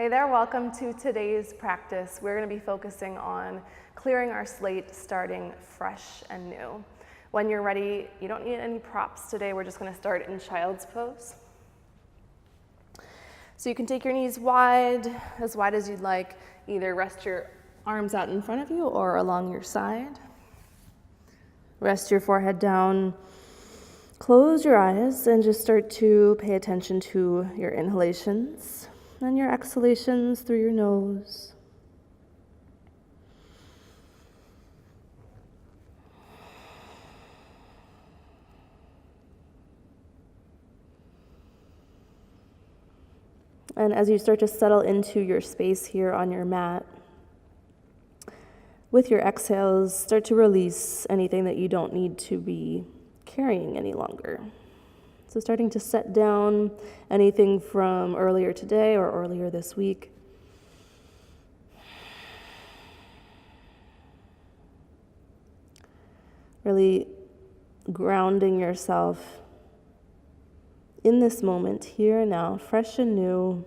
Hey there, welcome to today's practice. We're going to be focusing on clearing our slate, starting fresh and new. When you're ready, you don't need any props today. We're just going to start in child's pose. So you can take your knees wide as you'd like. Either rest your arms out in front of you or along your side. Rest your forehead down. Close your eyes and just start to pay attention to your inhalations and your exhalations through your nose. And as you start to settle into your space here on your mat, with your exhales, start to release anything that you don't need to be carrying any longer. So starting to set down anything from earlier today or earlier this week. Really grounding yourself in this moment, here and now, fresh and new,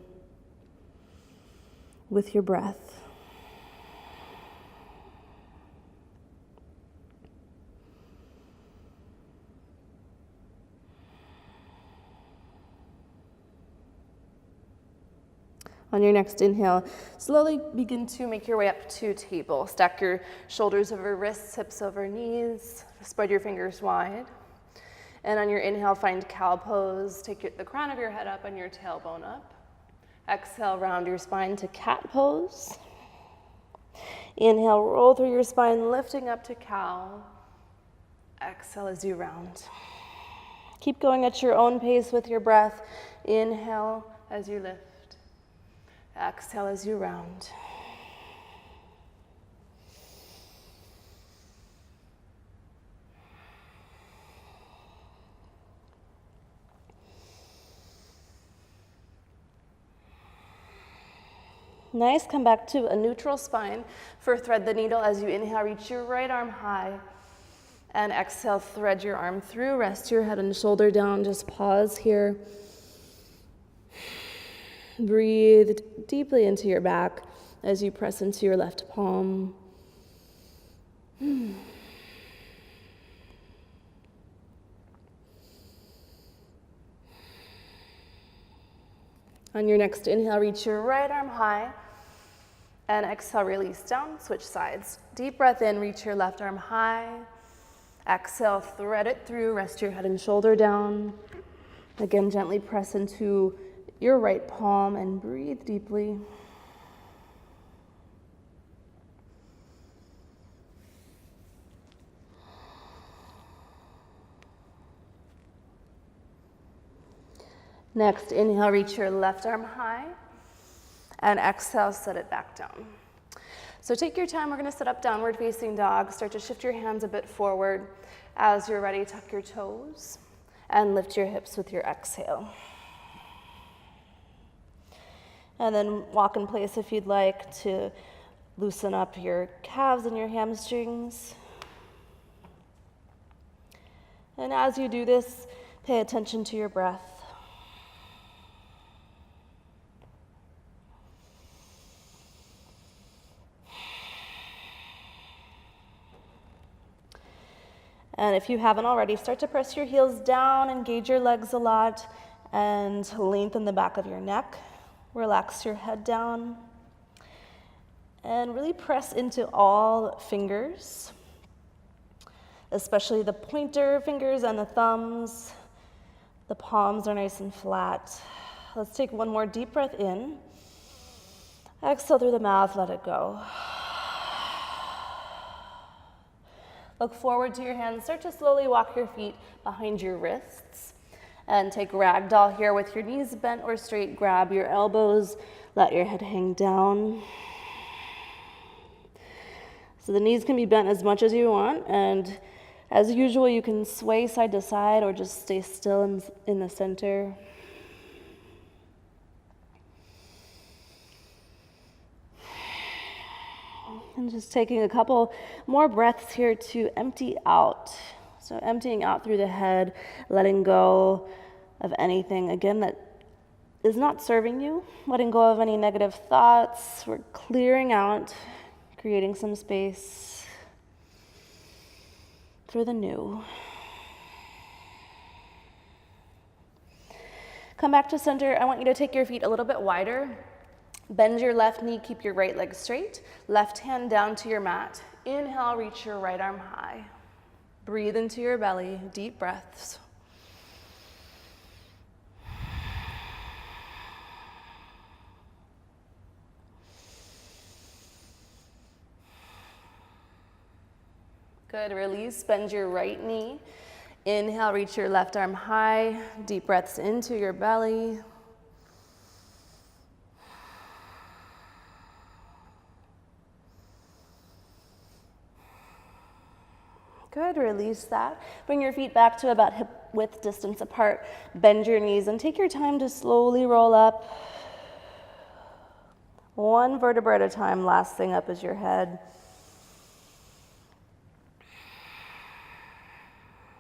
with your breath. On your next inhale, slowly begin to make your way up to table. Stack your shoulders over wrists, hips over knees. Spread your fingers wide. And on your inhale, find cow pose. Take the crown of your head up and your tailbone up. Exhale, round your spine to cat pose. Inhale, roll through your spine, lifting up to cow. Exhale as you round. Keep going at your own pace with your breath. Inhale as you lift. Exhale as you round. Nice, come back to a neutral spine. For thread the needle as you inhale, reach your right arm high. And exhale, thread your arm through, rest your head and shoulder down, just pause here. Breathe deeply into your back as you press into your left palm. On your next inhale, reach your right arm high. And exhale, release down, switch sides. Deep breath in, reach your left arm high. Exhale, thread it through, rest your head and shoulder down. Again, gently press into your right palm and breathe deeply. Next, inhale, reach your left arm high, and exhale, set it back down. So take your time, we're gonna set up downward facing dog. Start to shift your hands a bit forward. As you're ready, tuck your toes and lift your hips with your exhale. And then walk in place if you'd like to loosen up your calves and your hamstrings. And as you do this, pay attention to your breath. And if you haven't already, start to press your heels down, engage your legs a lot, and lengthen the back of your neck. Relax your head down and really press into all fingers, especially the pointer fingers and the thumbs. The palms are nice and flat. Let's take one more deep breath in. Exhale through the mouth, let it go. Look forward to your hands. Start to slowly walk your feet behind your wrists. And take ragdoll here with your knees bent or straight. Grab your elbows, let your head hang down. So the knees can be bent as much as you want, and as usual, you can sway side to side or just stay still in the center. And just taking a couple more breaths here to empty out. So emptying out through the head, letting go of anything, again, that is not serving you, letting go of any negative thoughts. We're clearing out, creating some space for the new. Come back to center. I want you to take your feet a little bit wider. Bend your left knee, keep your right leg straight. Left hand down to your mat. Inhale, reach your right arm high. Breathe into your belly, deep breaths. Good, release, bend your right knee. Inhale, reach your left arm high. Deep breaths into your belly. Good, release that. Bring your feet back to about hip width distance apart. Bend your knees and take your time to slowly roll up. One vertebra at a time. Last thing up is your head.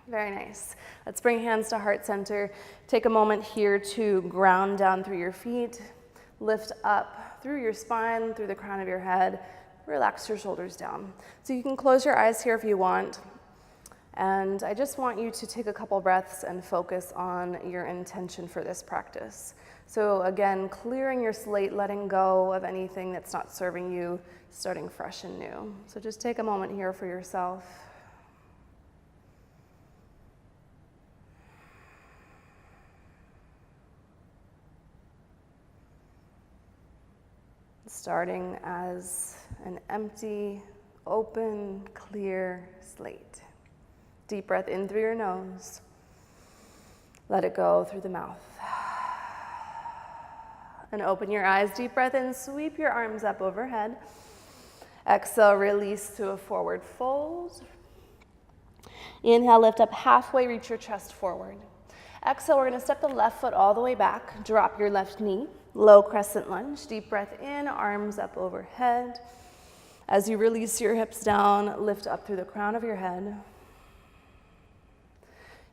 Very nice. Let's bring hands to heart center. Take a moment here to ground down through your feet. Lift up through your spine, through the crown of your head. Relax your shoulders down. So you can close your eyes here if you want. And I just want you to take a couple breaths and focus on your intention for this practice. So again, clearing your slate, letting go of anything that's not serving you, starting fresh and new. So just take a moment here for yourself. Starting as an empty, open, clear slate. Deep breath in through your nose. Let it go through the mouth. And open your eyes, deep breath in, sweep your arms up overhead. Exhale, release to a forward fold. Inhale, lift up halfway, reach your chest forward. Exhale, we're gonna step the left foot all the way back, drop your left knee, low crescent lunge, deep breath in, arms up overhead. As you release your hips down, lift up through the crown of your head.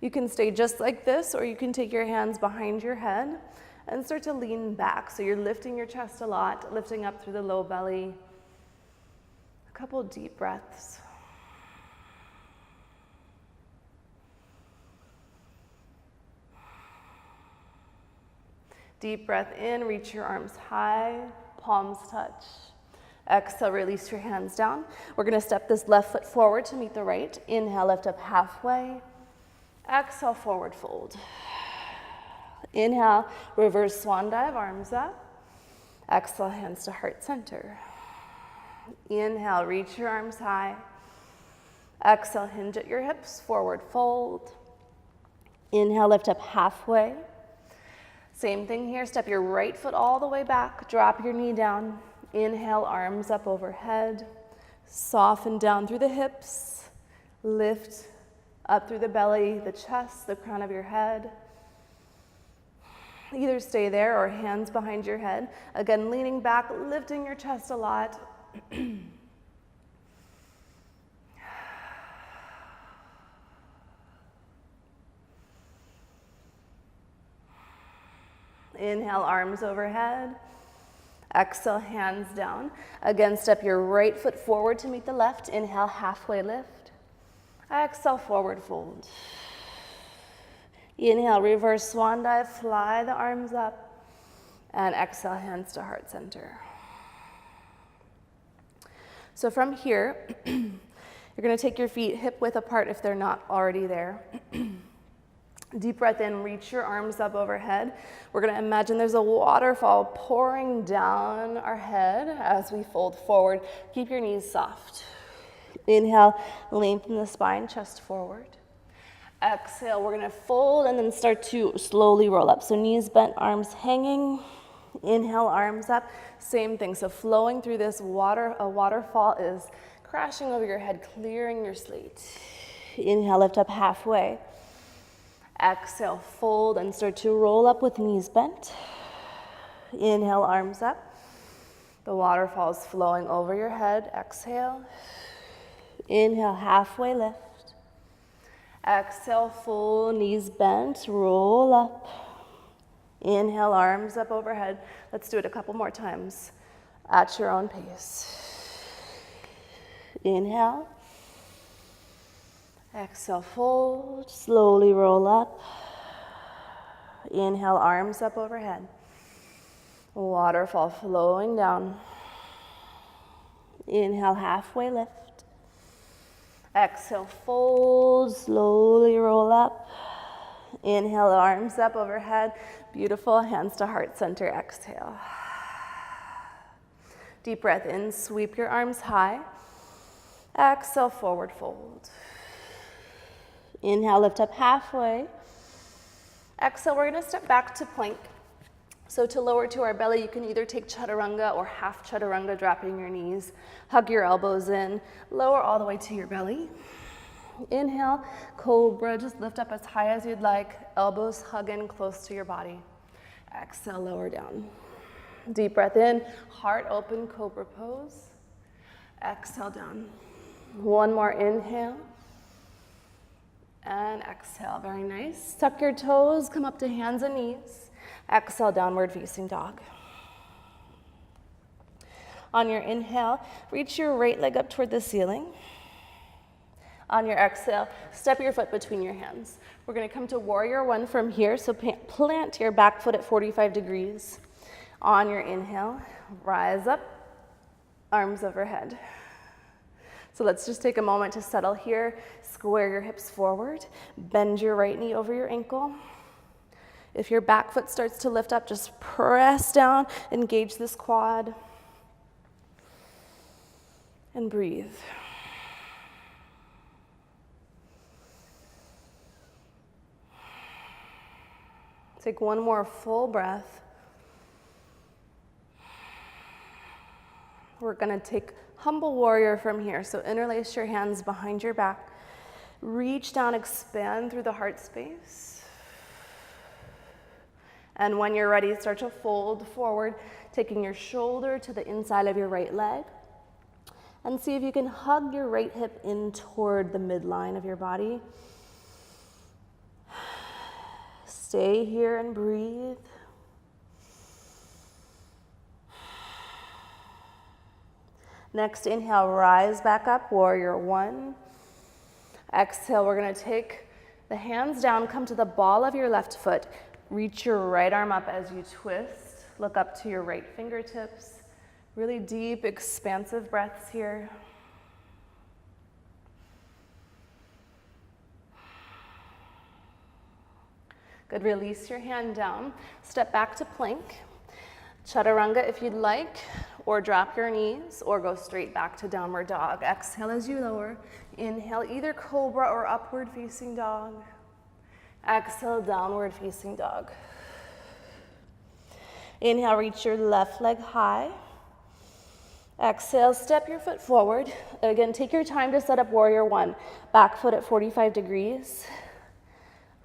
You can stay just like this, or you can take your hands behind your head and start to lean back. So you're lifting your chest a lot, lifting up through the low belly. A couple deep breaths. Deep breath in, reach your arms high, palms touch. Exhale, release your hands down. We're gonna step this left foot forward to meet the right. Inhale, lift up halfway. Exhale, forward fold. Inhale, reverse swan dive, arms up. Exhale, hands to heart center. Inhale, reach your arms high. Exhale, hinge at your hips, forward fold. Inhale, lift up halfway. Same thing here, step your right foot all the way back, drop your knee down. Inhale, arms up overhead. Soften down through the hips. Lift up through the belly, the chest, the crown of your head. Either stay there or hands behind your head. Again, leaning back, lifting your chest a lot. Inhale, arms overhead. Exhale, hands down. Again, step your right foot forward to meet the left. Inhale, halfway lift. Exhale, forward fold. Inhale, reverse swan dive, fly the arms up. And exhale, hands to heart center. So from here, you're gonna take your feet hip width apart if they're not already there. Deep breath in, reach your arms up overhead. We're gonna imagine there's a waterfall pouring down our head as we fold forward. Keep your knees soft. Inhale, lengthen the spine, chest forward. Exhale, we're gonna fold and then start to slowly roll up. So knees bent, arms hanging. Inhale, arms up. Same thing, so flowing through this water, a waterfall is crashing over your head, clearing your slate. Inhale, lift up halfway. Exhale, fold and start to roll up with knees bent. Inhale, arms up. The waterfall is flowing over your head. Exhale. Inhale, halfway lift. Exhale, full knees bent, roll up. Inhale, arms up overhead. Let's do it a couple more times at your own pace. Inhale. Exhale, fold. Slowly roll up. Inhale, arms up overhead. Waterfall flowing down. Inhale, halfway lift. Exhale, fold. Slowly roll up. Inhale, arms up overhead. Beautiful, hands to heart center, exhale. Deep breath in, sweep your arms high. Exhale, forward fold. Inhale, lift up halfway. Exhale, we're gonna step back to plank. So to lower to our belly, you can either take chaturanga or half chaturanga, dropping your knees. Hug your elbows in, lower all the way to your belly. Inhale, cobra, just lift up as high as you'd like. Elbows hug in close to your body. Exhale, lower down. Deep breath in, heart open, cobra pose. Exhale down. One more inhale. And exhale, very nice. Tuck your toes, come up to hands and knees. Exhale, downward facing dog. On your inhale, reach your right leg up toward the ceiling. On your exhale, step your foot between your hands. We're gonna come to warrior one from here, so plant your back foot at 45 degrees. On your inhale, rise up, arms overhead. So let's just take a moment to settle here. Square your hips forward, bend your right knee over your ankle. If your back foot starts to lift up, just press down, engage this quad, and breathe. Take one more full breath. We're gonna take humble warrior from here. So interlace your hands behind your back. Reach down, expand through the heart space. And when you're ready, start to fold forward, taking your shoulder to the inside of your right leg. And see if you can hug your right hip in toward the midline of your body. Stay here and breathe. Next, inhale, rise back up, warrior one. Exhale, we're gonna take the hands down, come to the ball of your left foot. Reach your right arm up as you twist. Look up to your right fingertips. Really deep, expansive breaths here. Good, release your hand down. Step back to plank. Chaturanga if you'd like, or drop your knees, or go straight back to downward dog. Exhale as you lower. Inhale, either cobra or upward facing dog. Exhale, downward facing dog. Inhale, reach your left leg high. Exhale, step your foot forward. Again, take your time to set up warrior one. Back foot at 45 degrees.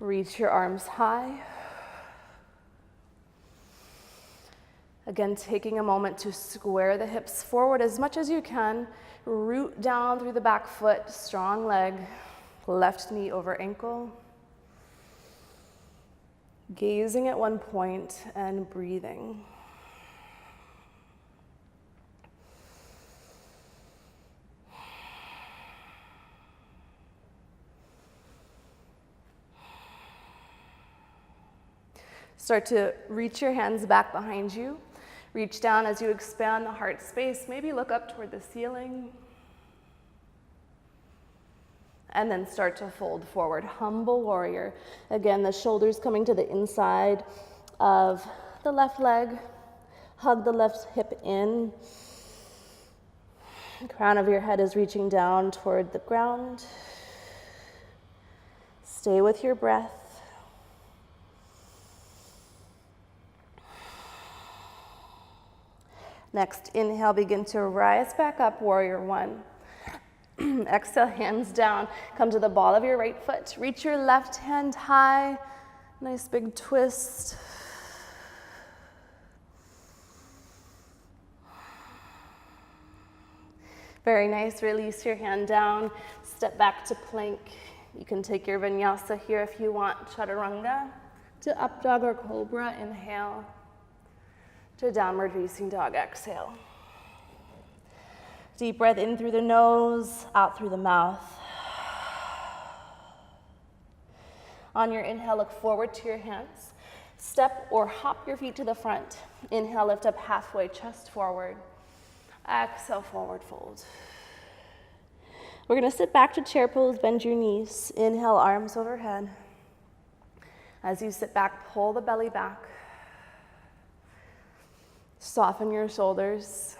Reach your arms high. Again, taking a moment to square the hips forward as much as you can. Root down through the back foot, strong leg, left knee over ankle. Gazing at one point and breathing. Start to reach your hands back behind you. Reach down as you expand the heart space. Maybe look up toward the ceiling. And then start to fold forward. Humble warrior. Again, the shoulders coming to the inside of the left leg. Hug the left hip in. The crown of your head is reaching down toward the ground. Stay with your breath. Next, inhale, begin to rise back up, warrior one. Exhale, hands down. Come to the ball of your right foot. Reach your left hand high. Nice big twist. Very nice. Release your hand down. Step back to plank. You can take your vinyasa here if you want, chaturanga. to up dog or cobra, inhale, to downward facing dog, exhale. Deep breath in through the nose, out through the mouth. On your inhale, look forward to your hands. Step or hop your feet to the front. Inhale, lift up halfway, chest forward. Exhale, forward fold. We're gonna sit back to chair pose, bend your knees. Inhale, arms overhead. As you sit back, pull the belly back. Soften your shoulders.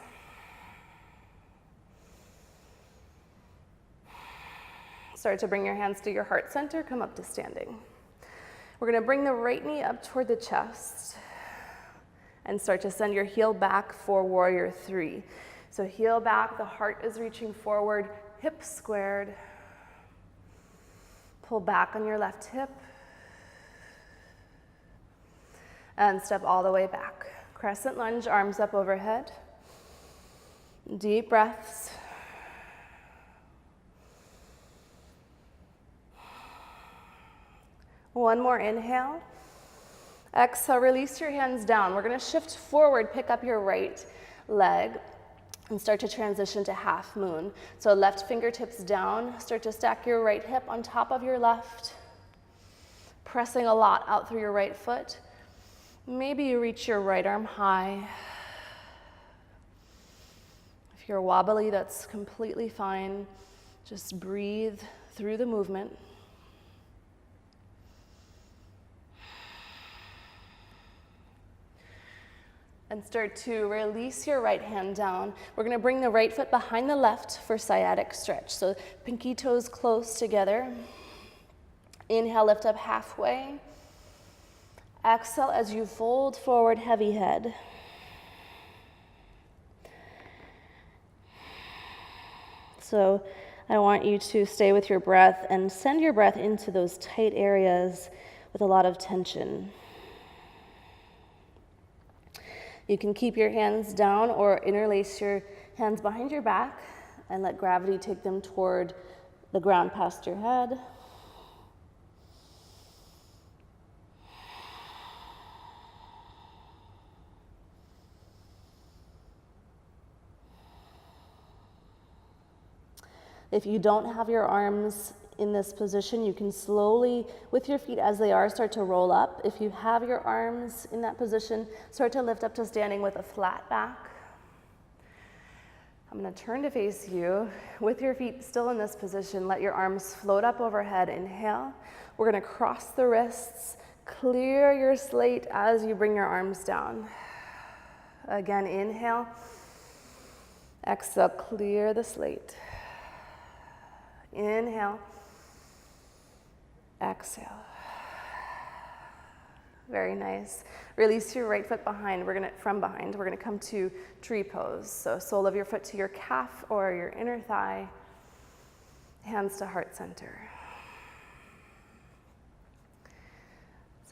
Start to bring your hands to your heart center, come up to standing. We're gonna bring the right knee up toward the chest and start to send your heel back for warrior three. So heel back, the heart is reaching forward, hips squared. Pull back on your left hip. And step all the way back. Crescent lunge, arms up overhead. Deep breaths. One more inhale. Exhale, release your hands down. We're gonna shift forward, pick up your right leg, and start to transition to half moon. So left fingertips down, start to stack your right hip on top of your left, pressing a lot out through your right foot. Maybe you reach your right arm high. If you're wobbly, that's completely fine. Just breathe through the movement. And start to release your right hand down. We're gonna bring the right foot behind the left for sciatic stretch. So pinky toes close together. Inhale, lift up halfway. Exhale as you fold forward, heavy head. So I want you to stay with your breath and send your breath into those tight areas with a lot of tension. You can keep your hands down or interlace your hands behind your back and let gravity take them toward the ground past your head. If you don't have your arms in this position, you can slowly, with your feet as they are, start to roll up. If you have your arms in that position, start to lift up to standing with a flat back. I'm gonna turn to face you. With your feet still in this position, let your arms float up overhead. Inhale. We're gonna cross the wrists, clear your slate as you bring your arms down. Again, inhale. Exhale, clear the slate. Inhale. Exhale. Very nice. Release your right foot behind. From behind. We're gonna come to tree pose. So sole of your foot to your calf or your inner thigh. Hands to heart center.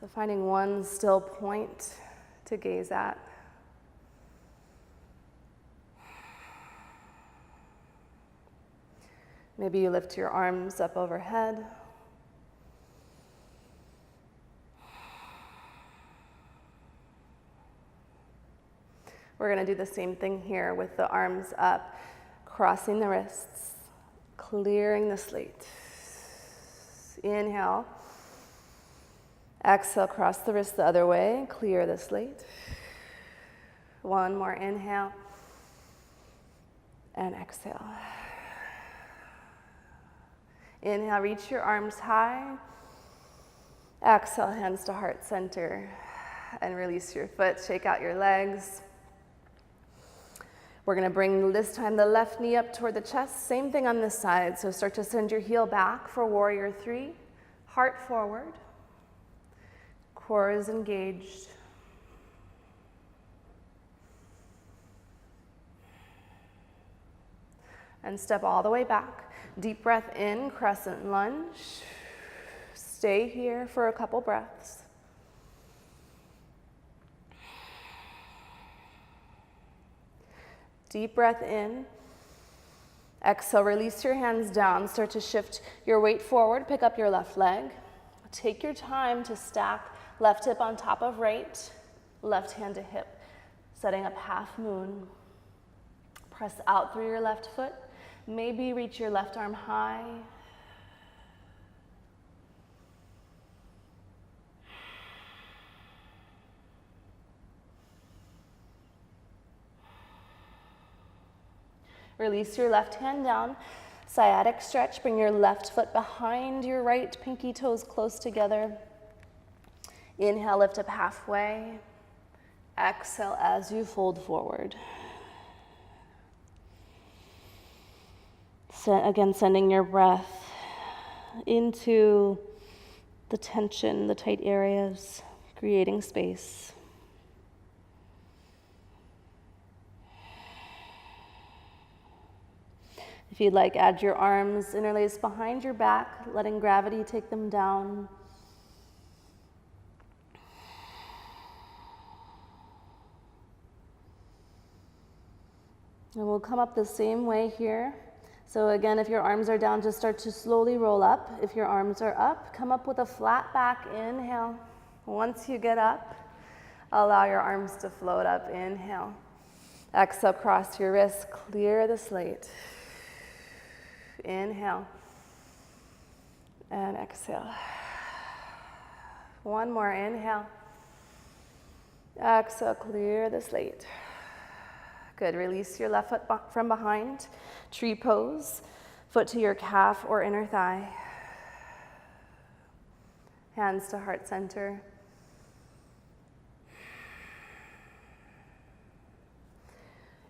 So finding one still point to gaze at. Maybe you lift your arms up overhead. We're gonna do the same thing here with the arms up, crossing the wrists, clearing the slate. Inhale. Exhale, cross the wrist the other way, clear the slate. One more inhale. And exhale. Inhale, reach your arms high. Exhale, hands to heart center. And release your foot, shake out your legs. We're gonna bring this time the left knee up toward the chest. Same thing on this side. So start to send your heel back for warrior three. Heart forward. Core is engaged. And step all the way back. Deep breath in, crescent lunge. Stay here for a couple breaths. Deep breath in. Exhale, release your hands down. Start to shift your weight forward. Pick up your left leg Take your time to stack left hip on top of right, left hand to hip, setting up half moon. Press out through your left foot. Maybe reach your left arm high. Release your left hand down. Sciatic stretch. Bring your left foot behind your right, pinky toes close together. Inhale, lift up halfway. Exhale as you fold forward. Again, sending your breath into the tension, the tight areas, creating space. If you'd like, add your arms, interlace behind your back, letting gravity take them down. And we'll come up the same way here. So again, if your arms are down, just start to slowly roll up. If your arms are up, come up with a flat back, inhale. Once you get up, allow your arms to float up, inhale. Exhale, cross your wrists, clear the slate. Inhale. And exhale. One more, inhale. Exhale, clear the slate. Good, release your left foot from behind, tree pose, foot to your calf or inner thigh. Hands to heart center.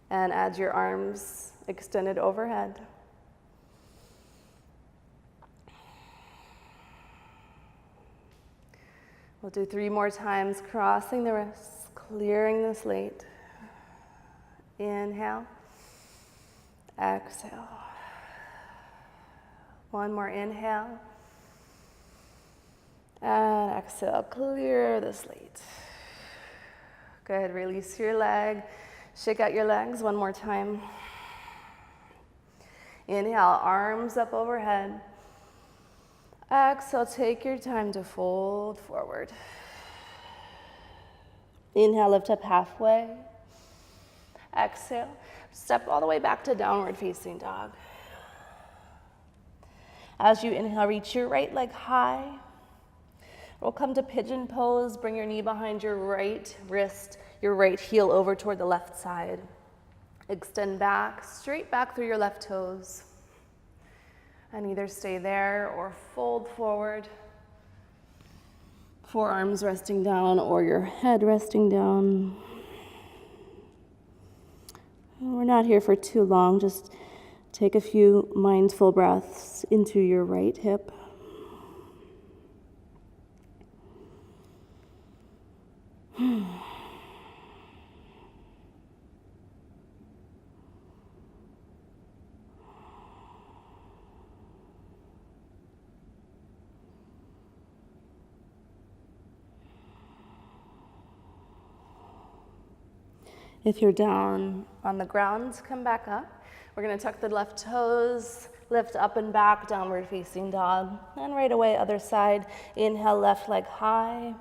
And add your arms extended overhead. We'll do 3 more times, crossing the wrists, clearing the slate. Inhale, exhale. One more inhale, and exhale, clear the slate. Good, release your leg, shake out your legs one more time. Inhale, arms up overhead. Exhale, take your time to fold forward. Inhale, lift up halfway. Exhale, step all the way back to downward facing dog. As you inhale, reach your right leg high. We'll come to pigeon pose. Bring your knee behind your right wrist, your right heel over toward the left side. Extend back, straight back through your left toes. And either stay there or fold forward. Forearms resting down or your head resting down. We're not here for too long. Just take a few mindful breaths into your right hip. If you're down on the ground, come back up. We're gonna tuck the left toes, lift up and back, downward facing dog. And right away, other side. Inhale, left leg high.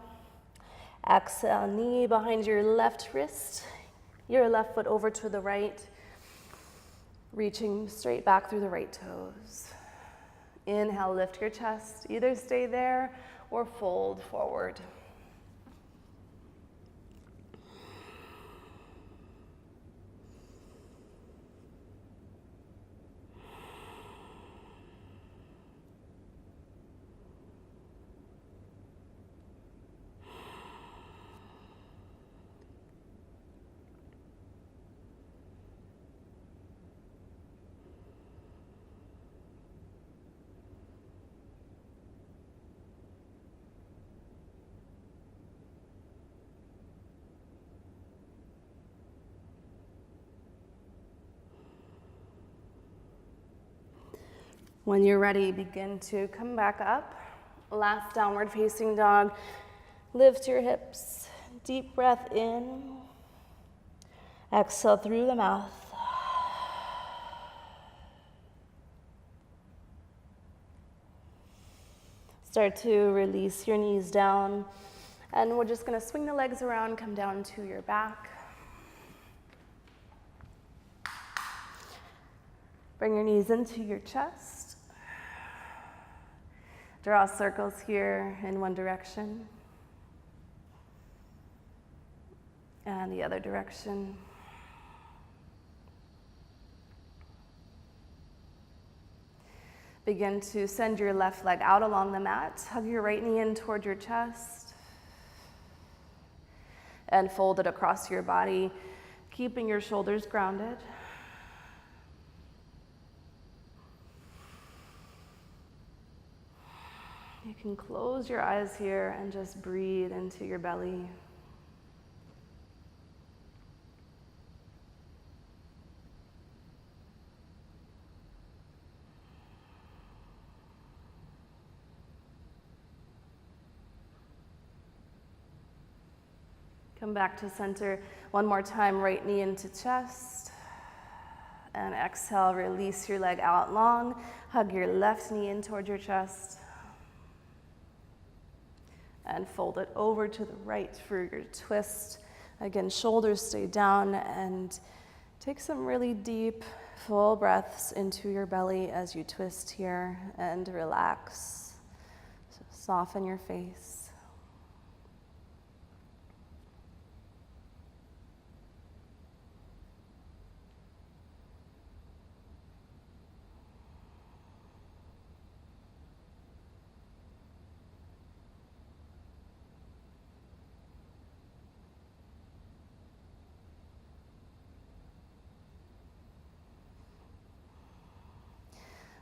Exhale, knee behind your left wrist, your left foot over to the right, reaching straight back through the right toes. Inhale, lift your chest. Either stay there or fold forward. When you're ready, begin to come back up. Last downward facing dog. Lift your hips. Deep breath in. Exhale through the mouth. Start to release your knees down, and we're just going to swing the legs around, come down to your back. Bring your knees into your chest. Draw circles here in one direction and the other direction. Begin to send your left leg out along the mat. Hug your right knee in toward your chest. And fold it across your body, keeping your shoulders grounded. You can close your eyes here and just breathe into your belly. Come back to center one more time, right knee into chest. And exhale, release your leg out long. Hug your left knee in toward your chest. And fold it over to the right for your twist. Again, shoulders stay down, and take some really deep, full breaths into your belly as you twist here and relax. So soften your face.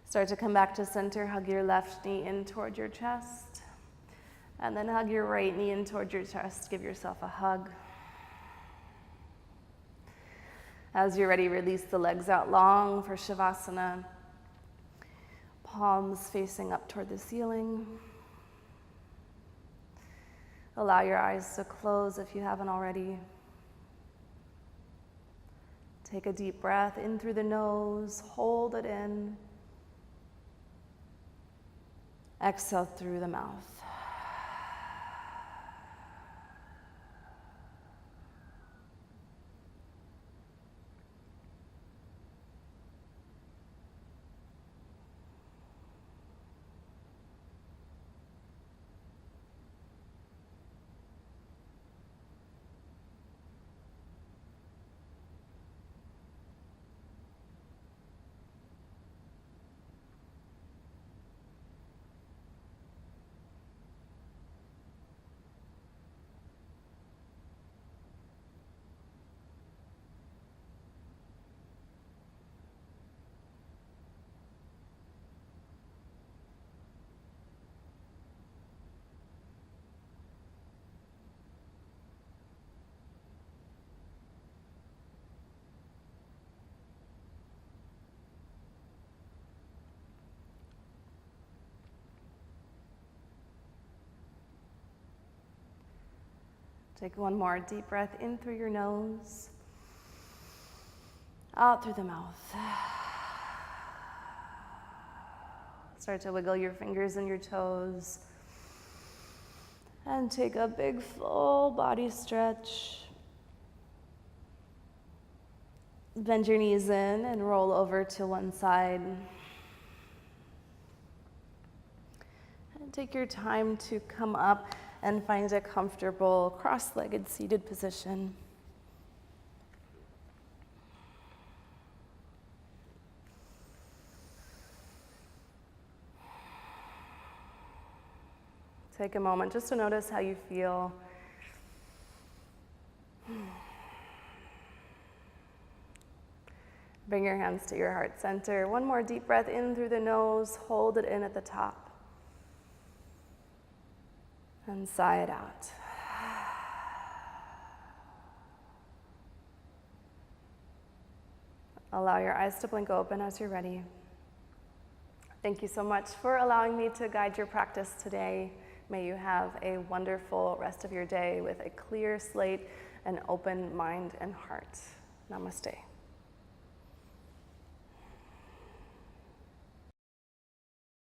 Start to come back to center, hug your left knee in toward your chest, and then hug your right knee in toward your chest. Give yourself a hug. As you're ready, release the legs out long for Shavasana. Palms facing up toward the ceiling. Allow your eyes to close if you haven't already. Take a deep breath in through the nose, hold it in. Exhale through the mouth. Take one more deep breath in through your nose, out through the mouth. Start to wiggle your fingers and your toes. And take a big full body stretch. Bend your knees in and roll over to one side. And take your time to come up and find a comfortable cross-legged seated position. Take a moment just to notice how you feel. Bring your hands to your heart center. One more deep breath in through the nose. Hold it in at the top. And sigh it out. Allow your eyes to blink open as you're ready. Thank you so much for allowing me to guide your practice today. May you have a wonderful rest of your day with a clear slate, an open mind and heart. Namaste.